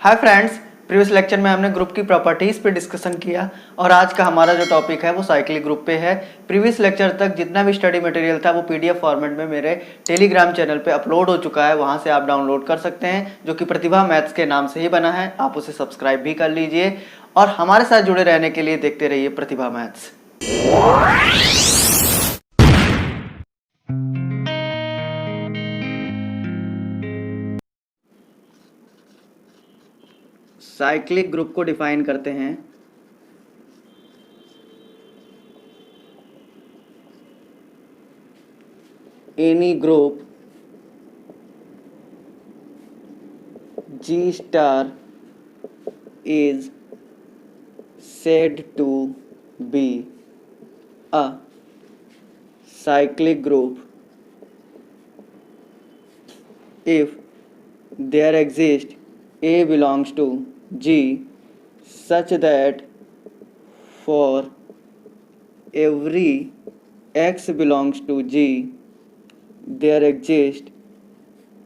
Hi friends, previous lecture में हमने group की प्रॉपर्टीज़ पे डिस्कशन किया और आज का हमारा जो टॉपिक है वो साइक्लिक ग्रुप पे है। प्रीवियस लेक्चर तक जितना भी स्टडी मटेरियल था वो पीडीएफ फॉर्मेट में मेरे टेलीग्राम चैनल पे अपलोड हो चुका है, वहाँ से आप डाउनलोड कर सकते हैं, जो कि प्रतिभा मैथ्स के नाम से ही बना है। आप उसे सब्सक्राइब भी कर लीजिए और हमारे साथ जुड़े रहने के लिए देखते रहिए प्रतिभा मैथ्स। साइक्लिक ग्रुप को डिफाइन करते हैं any group G star is said to be a cyclic group if there exists A belongs to G such that for every X belongs to G there exists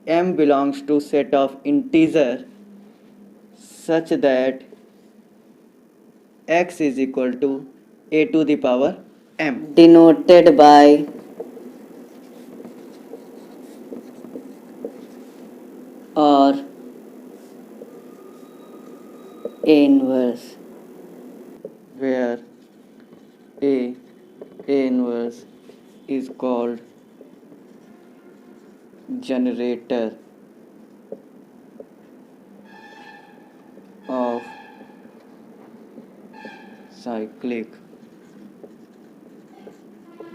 M belongs to set of integer such that X is equal to A to the power M, denoted by or A inverse, where A inverse is called generator of cyclic.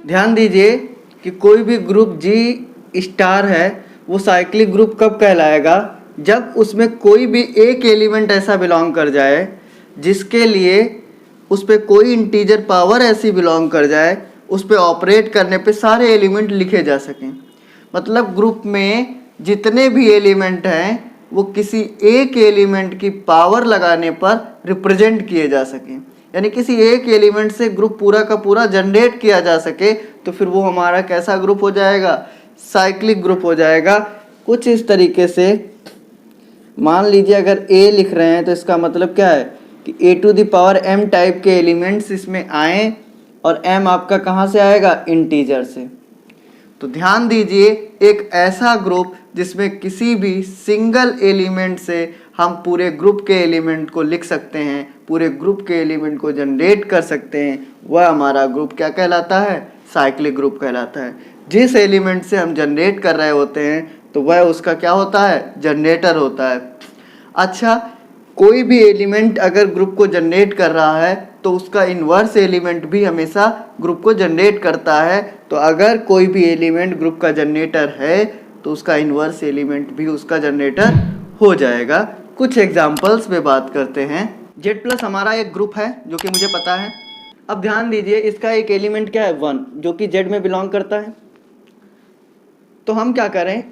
ध्यान दीजिए कि कोई भी group G star है वो cyclic group कब कहलाएगा, जब उसमें कोई भी एक एलिमेंट ऐसा बिलोंग कर जाए जिसके लिए उस पर कोई इंटीजर पावर ऐसी बिलोंग कर जाए उस पर ऑपरेट करने पे सारे एलिमेंट लिखे जा सकें। मतलब ग्रुप में जितने भी एलिमेंट हैं वो किसी एक एलिमेंट की पावर लगाने पर रिप्रेजेंट किए जा सकें, यानी किसी एक एलिमेंट से ग्रुप पूरा का पूरा जनरेट किया जा सके, तो फिर वो हमारा कैसा ग्रुप हो जाएगा, साइक्लिक ग्रुप हो जाएगा। कुछ इस तरीके से मान लीजिए अगर A लिख रहे हैं तो इसका मतलब क्या है कि A to the power M type के एलिमेंट्स इसमें आए और M आपका कहाँ से आएगा, इंटीजर से। तो ध्यान दीजिए एक ऐसा ग्रुप जिसमें किसी भी सिंगल एलिमेंट से हम पूरे ग्रुप के एलिमेंट को लिख सकते हैं, पूरे ग्रुप के एलिमेंट को जनरेट कर सकते हैं, वह हमारा ग्रुप क्या कहलाता है, साइक्लिक ग्रुप कहलाता है। जिस एलिमेंट से हम जनरेट कर रहे होते हैं तो वह उसका क्या होता है, जनरेटर होता है। अच्छा, कोई भी एलिमेंट अगर ग्रुप को जनरेट कर रहा है तो उसका इन्वर्स एलिमेंट भी हमेशा ग्रुप को जनरेट करता है। तो अगर कोई भी एलिमेंट ग्रुप का जनरेटर है तो उसका इन्वर्स एलिमेंट भी उसका जनरेटर हो जाएगा। कुछ एग्जांपल्स पे बात करते हैं। जेड प्लस हमारा एक ग्रुप है जो कि मुझे पता है। अब ध्यान दीजिए इसका एक एलिमेंट क्या है, 1, जो कि जेड में बिलोंग करता है। तो हम क्या करें,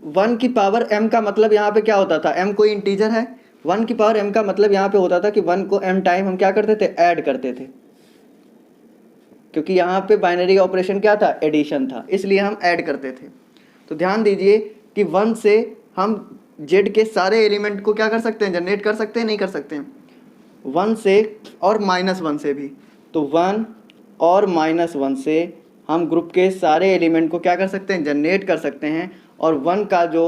1 की पावर m का मतलब यहाँ पे क्या होता था, m कोई इंटीजर है, 1 की पावर m का मतलब यहाँ पे होता था कि 1 को m टाइम हम क्या करते थे, ऐड करते थे, क्योंकि यहाँ पे बाइनरी ऑपरेशन क्या था, एडिशन था, इसलिए हम ऐड करते थे। तो ध्यान दीजिए कि 1 से हम z के सारे एलिमेंट को क्या कर सकते हैं, जनरेट कर सकते हैं, नहीं कर सकते हैं, 1 से और -1 से भी। तो 1 और -1 से हम ग्रुप के सारे एलिमेंट को क्या कर सकते हैं, जनरेट कर सकते हैं। और 1 का जो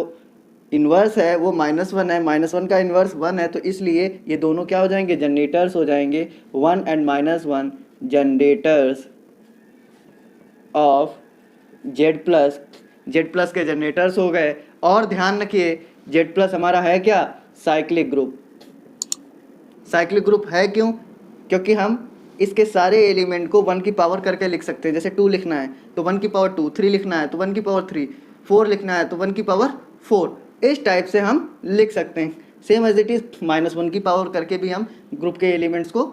इन्वर्स है वो -1 है, -1 का इन्वर्स 1 है, तो इसलिए ये दोनों क्या हो जाएंगे, जनरेटर्स हो जाएंगे। 1 and -1 generators of Z plus के जनरेटर्स हो गए। और ध्यान रखिए जेड प्लस हमारा है क्या, साइक्लिक ग्रुप। साइक्लिक ग्रुप है क्यों, क्योंकि हम इसके सारे एलिमेंट को 1 की पावर करके लिख सकते हैं। जैसे 2 लिखना है तो 1 की पावर 2, 3 लिखना है तो 1 की पावर 3, 4 लिखना है तो 1 की पावर 4, इस टाइप से हम लिख सकते हैं। सेम एज इट इज़ -1 की पावर करके भी हम ग्रुप के एलिमेंट्स को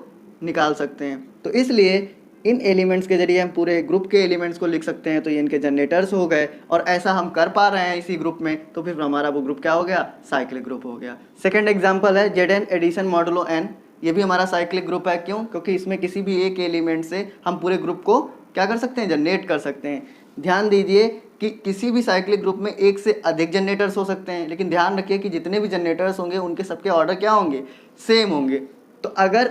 निकाल सकते हैं। तो इसलिए इन एलिमेंट्स के जरिए हम पूरे ग्रुप के एलिमेंट्स को लिख सकते हैं, तो ये इनके जनरेटर्स हो गए। और ऐसा हम कर पा रहे हैं इसी ग्रुप में, तो फिर हमारा वो ग्रुप क्या हो गया, साइक्लिक ग्रुप हो गया। सेकेंड एग्जाम्पल है जेड एडिशन मॉडुलो n। ये भी हमारा साइक्लिक ग्रुप है। क्यों, क्योंकि इसमें किसी भी एक एलिमेंट से हम पूरे ग्रुप को क्या कर सकते हैं, जनरेट कर सकते हैं। ध्यान दीजिए कि किसी भी साइक्लिक ग्रुप में एक से अधिक जनरेटर्स हो सकते हैं, लेकिन ध्यान रखिए कि जितने भी जनरेटर्स होंगे उनके सबके ऑर्डर क्या होंगे, सेम होंगे। तो अगर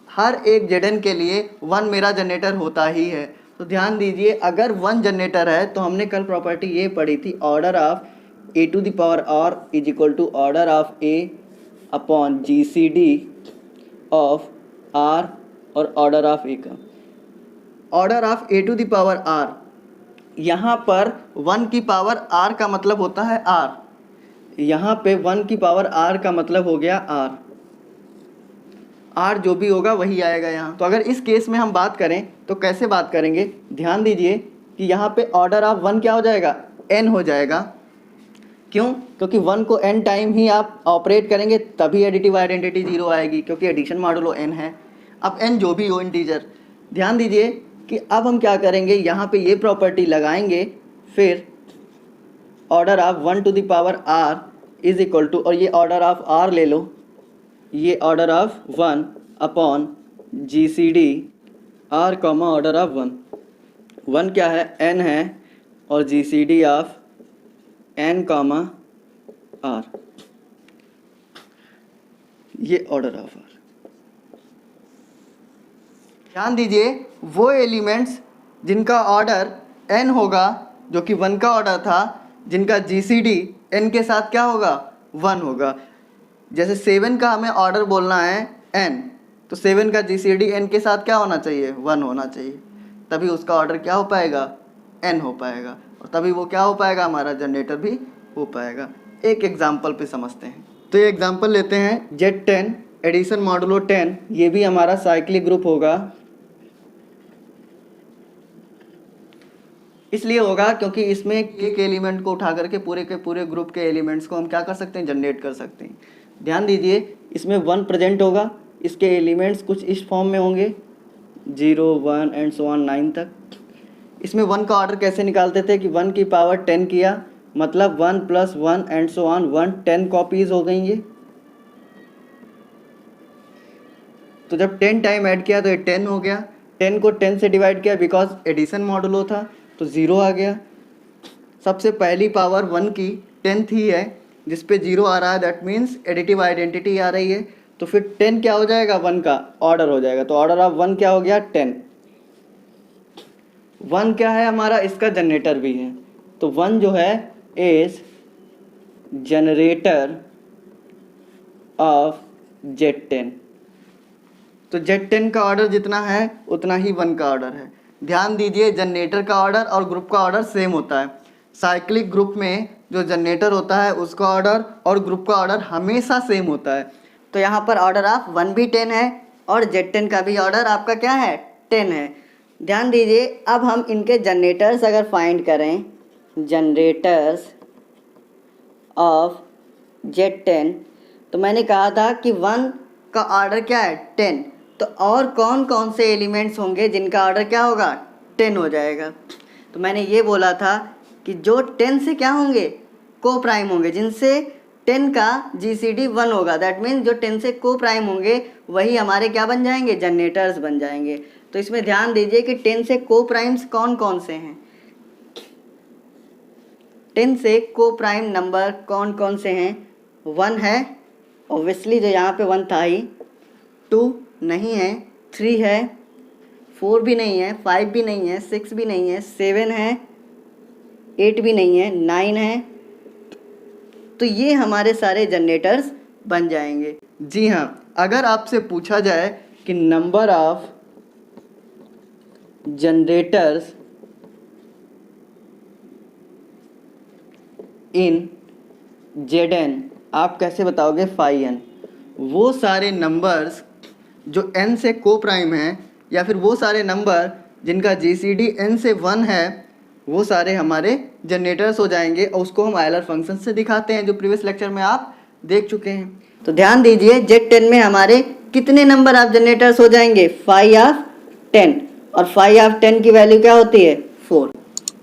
हर एक Zn के लिए 1 मेरा जनरेटर होता ही है, तो ध्यान दीजिए अगर 1 जनरेटर है तो हमने कल प्रॉपर्टी ये पढ़ी थी, order of a to the power r is equal to order of a upon GCD of r और ऑर्डर ऑफ a का। Order of a to the power r, यहाँ पर 1 की पावर r का मतलब होता है r, यहाँ पे 1 की पावर r का मतलब हो गया r जो भी होगा वही आएगा यहाँ। तो अगर इस केस में हम बात करें तो कैसे बात करेंगे, ध्यान दीजिए कि यहाँ पे ऑर्डर ऑफ 1 क्या हो जाएगा, n हो जाएगा। क्यों? क्योंकि 1 को n टाइम ही आप ऑपरेट करेंगे तभी एडिटिव आइडेंटिटी 0 आएगी, क्योंकि एडिशन मॉडुलो n है। अब n जो भी हो इंटीजर, ध्यान दीजिए कि अब हम क्या करेंगे, यहाँ पे ये प्रॉपर्टी लगाएंगे, फिर order of 1 to the power r is equal to, और ये ऑर्डर ऑफ r ले लो, ये order of 1 upon GCD r comma order of 1 क्या है, n है, और GCD of n comma r, ये ऑर्डर ऑफ r। ध्यान दीजिए वो एलिमेंट्स जिनका ऑर्डर n होगा, जो कि 1 का ऑर्डर था, जिनका GCD n के साथ क्या होगा, 1 होगा। जैसे 7 का हमें ऑर्डर बोलना है n, तो 7 का GCD n के साथ क्या होना चाहिए, 1 होना चाहिए, तभी उसका ऑर्डर क्या हो पाएगा, n हो पाएगा, और तभी वो क्या हो पाएगा, हमारा जनरेटर भी हो पाएगा। एक एग्जाम्पल पे समझते हैं। तो ये एग्जाम्पल लेते हैं Z10 एडिशन मॉडुलो 10, ये भी हमारा साइक्लिक ग्रुप होगा। इसलिए होगा क्योंकि इसमें एक एलिमेंट को उठा करके पूरे के पूरे ग्रुप के एलिमेंट्स को हम क्या कर सकते हैं, जनरेट कर सकते हैं। ध्यान दीजिए इसमें 1 प्रेजेंट होगा, इसके एलिमेंट्स कुछ इस फॉर्म में होंगे 0 1 एंड सो ऑन 9 तक। इसमें 1 का ऑर्डर कैसे निकालते थे कि 1 की पावर 10 किया, मतलब 1 + 1 एंड सो ऑन 1, 10 कॉपीज हो गई ये। तो जब 10 टाइम ऐड किया तो ये 10 हो गया, 10 को 10 से डिवाइड किया बिकॉज एडिशन मॉडुलो था, तो 0 आ गया। सबसे पहली पावर 1 की 10th ही है, जिस पे 0 आ रहा है, दैट मीन्स एडिटिव आइडेंटिटी आ रही है, तो फिर 10 क्या हो जाएगा, 1 का ऑर्डर हो जाएगा। तो ऑर्डर ऑफ 1 क्या हो गया, 10। 1 क्या है हमारा, इसका जनरेटर भी है, तो 1 जो है इज जनरेटर ऑफ Z10। तो Z10 का ऑर्डर जितना है उतना ही 1 का ऑर्डर है। ध्यान दीजिए जनरेटर का ऑर्डर और ग्रुप का ऑर्डर सेम होता है। साइक्लिक ग्रुप में जो जनरेटर होता है उसका ऑर्डर और ग्रुप का ऑर्डर हमेशा सेम होता है। तो यहाँ पर ऑर्डर ऑफ 1 भी 10 है और Z10 का भी ऑर्डर आपका क्या है, 10 है। ध्यान दीजिए अब हम इनके जनरेटर्स अगर फाइंड करें, जनरेटर्स ऑफ Z10, तो मैंने कहा था कि 1 का ऑर्डर क्या है, 10। तो और कौन कौन से एलिमेंट्स होंगे जिनका ऑर्डर क्या होगा, 10 हो जाएगा। तो मैंने ये बोला था कि जो 10 से क्या होंगे, को प्राइम होंगे, जिनसे 10 का GCD 1 होगा, दैट मीन्स जो 10 से को प्राइम होंगे वही हमारे क्या बन जाएंगे, जनरेटर्स बन जाएंगे। तो इसमें ध्यान दीजिए कि 10 से को प्राइम्स कौन कौन से हैं, 10 से को प्राइम नंबर कौन कौन से हैं। 1 है ऑब्वियसली, जो यहाँ पे 1 था ही, 2 नहीं है, 3 है, 4 भी नहीं है, 5 भी नहीं है, 6 भी नहीं है, 7 है, 8 भी नहीं है, 9 है। तो ये हमारे सारे जनरेटर्स बन जाएंगे। जी हाँ, अगर आपसे पूछा जाए कि number of generators in Zn आप कैसे बताओगे, phi n। वो सारे नंबर्स जो n से को प्राइम है, या फिर वो सारे नंबर जिनका GCD n से 1 है, वो सारे हमारे जनरेटर्स हो जाएंगे। और उसको हम आयलर फंक्शन से दिखाते हैं, जो प्रीवियस लेक्चर में आप देख चुके हैं। तो ध्यान दीजिए Z10 में हमारे कितने नंबर ऑफ जनरेटर्स हो जाएंगे, phi ऑफ 10, और phi ऑफ 10 की वैल्यू क्या होती है, 4।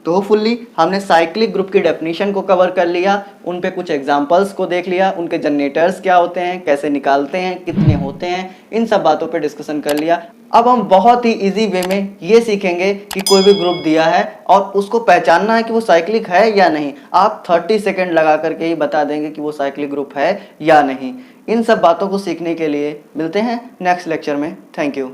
तो होपफुली हमने साइक्लिक ग्रुप की डेफिनेशन को कवर कर लिया, उन पे कुछ एग्जांपल्स को देख लिया, उनके जनरेटर्स क्या होते हैं, कैसे निकालते हैं, कितने होते हैं, इन सब बातों पे डिस्कशन कर लिया। अब हम बहुत ही इजी वे में ये सीखेंगे कि कोई भी ग्रुप दिया है और उसको पहचानना है कि वो साइक्लिक है या नहीं। आप 30 सेकेंड लगा करके ही बता देंगे कि वो साइक्लिक ग्रुप है या नहीं। इन सब बातों को सीखने के लिए मिलते हैं नेक्स्ट लेक्चर में। Thank you.